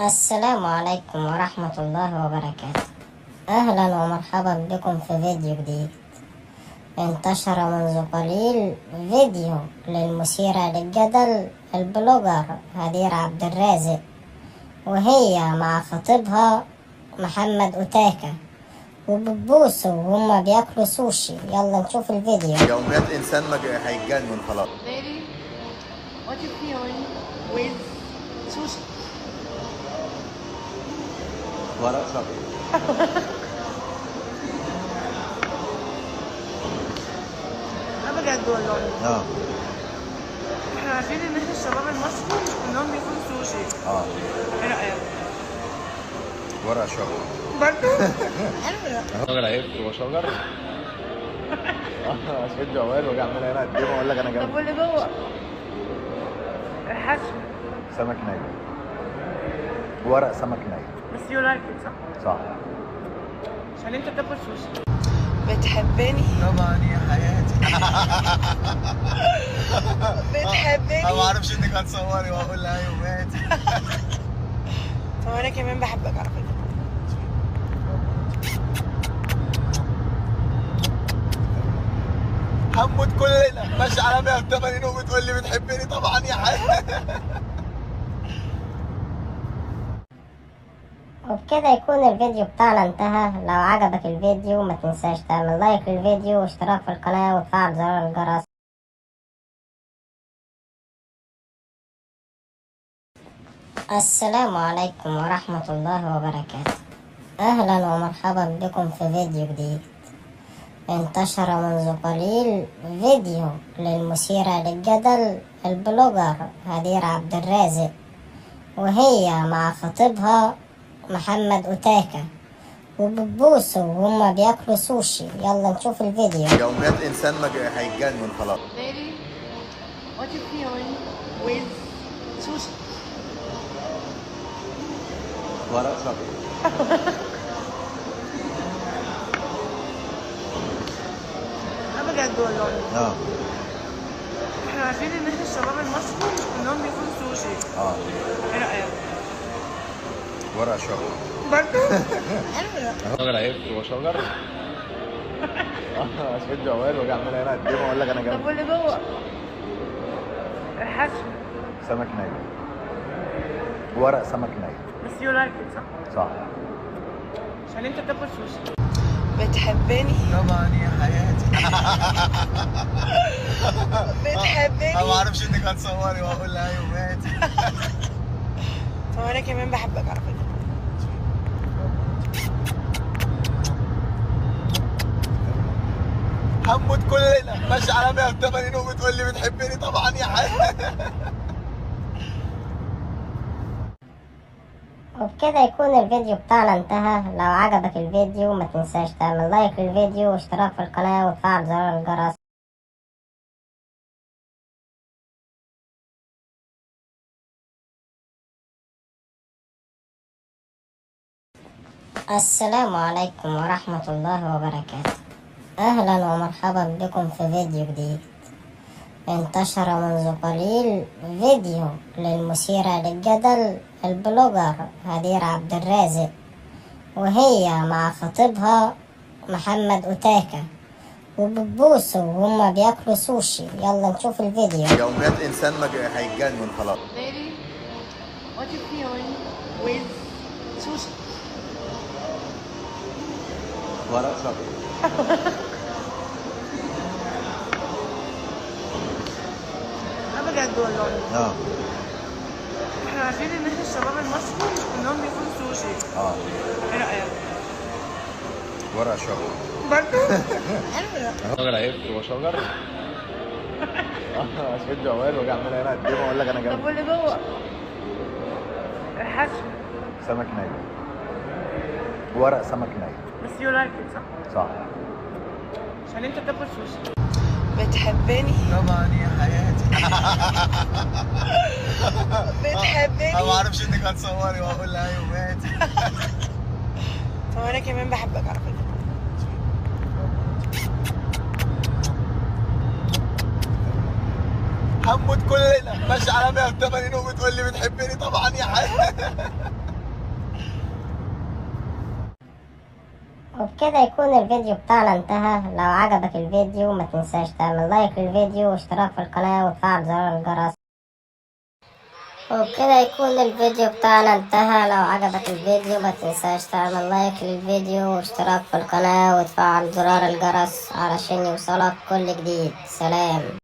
السلام عليكم ورحمة الله وبركاته. أهلا ومرحبا بكم في فيديو جديد. انتشر منذ قليل فيديو للمثيرة للجدل البلوجر هدير عبد الرازق، وهي مع خطيبها محمد أوتاكا وبتبوسوا وهما بياكلوا سوشي. يلا نشوف الفيديو. يوميات انسان هيتجنن خلاص. Baby, what you feeling with sushi? ورق شجر. لا بجد والله. احنا عارفين ان احنا الشباب المصري مش كلهم بياكلوا سوشي. ايه رأيك؟ ورق شجر. برضه؟ شجر عيب هو شجر. اشد جوال واجي اعملها هنا اقدمه واقول لك انا طب جنبي. واللي جوه؟ الحشو. سمك ني. ورق سمك ني. بس يو لايك ات صح؟ صح. عشان انت بتاكل سوشي. بتحبني؟ طبعا يا حياتي. بتحبني؟ انا ما اعرفش انك هتصوري واقول لها يومات. طب انا كمان بحبك على فكرة. هنموت كلنا ماشي على 180 وبتقول لي بتحبني طبعا يا حياتي. وبكده يكون الفيديو بتاعنا انتهى. لو عجبك الفيديو ما تنساش تعمل لايك للفيديو واشتراك في القناة وتفعل زرار الجرس. السلام عليكم ورحمة الله وبركاته. أهلا ومرحبا بكم في فيديو جديد. انتشر منذ قليل فيديو للمثيرة للجدل البلوجر هدير عبد الرازق، وهي مع خطيبها محمد أوتاكا وبتبوسوا وهما بياكلوا سوشي. يلا نشوف الفيديو. يوميات انسان هيتجنن خلاص. Baby, what you feeling with sushi? ورق شجر. لا بجد والله. احنا عارفين ان احنا الشباب المصري مش كلهم بياكلوا سوشي. ايه رأيك؟ ورق شجر. برضه؟ شجر عيب هو شجر. اشد جوال واجي اعملها هنا اقدمه واقول لك انا طب جنبي. واللي جوه؟ الحشو. سمك ني. ورق سمك ني. بس يو لايك ات صح؟ صح. عشان انت بتاكل سوشي. بتحبني؟ طبعا يا حياتي. بتحبني؟ انا ما اعرفش انك هتصوري واقول لها يومات. طب انا كمان بحبك على فكرة. هنموت كلنا ماشي على 180 وبتقول لي بتحبني طبعا يا حياتي. وبكده يكون الفيديو بتاعنا انتهى. لو عجبك الفيديو ما تنساش تعمل لايك للفيديو واشتراك في القناة وتفعل زرار الجرس. السلام عليكم ورحمة الله وبركاته. أهلا ومرحبا بكم في فيديو جديد. انتشر منذ قليل فيديو للمثيرة للجدل البلوجر هدير عبد الرازق، وهي مع خطيبها محمد أوتاكا وبتبوسوا وهما بياكلوا سوشي. يلا نشوف الفيديو. يوميات انسان هيتجنن خلاص. Baby, what you feeling with sushi? ورق شجر. لا بجد والله. احنا عارفين ان احنا الشباب المصري مش كلهم بياكلوا سوشي. ايه رأيك؟ ورق شجر. برضه؟ شجر عيب هو شجر. اشد جوال واجي اعملها هنا اقدمه واقول لك انا طب جنبي. واللي جوه؟ الحشو. سمك ني. ورق سمك ني. بس يو لايك ات صح؟ صح. عشان انت بتاكل سوشي. بتحبني؟ طبعا يا حياتي. بتحبني؟ انا ما اعرفش انك هتصوري واقول لها يومات. طب انا كمان بحبك على فكرة. هنموت كلنا ماشي على 180 وبتقول لي بتحبني طبعا يا حياتي. وبكده يكون الفيديو بتاعنا انتهى. لو عجبك الفيديو ما تنساش تعمل لايك للفيديو واشتراك في القناة وتفعل زر الجرس. وبكده يكون الفيديو بتاعنا انتهى. لو عجبك الفيديو ما تنساش تعمل لايك للفيديو واشتراك في القناة وتفعل زرار الجرس علشان يوصلك كل جديد. سلام.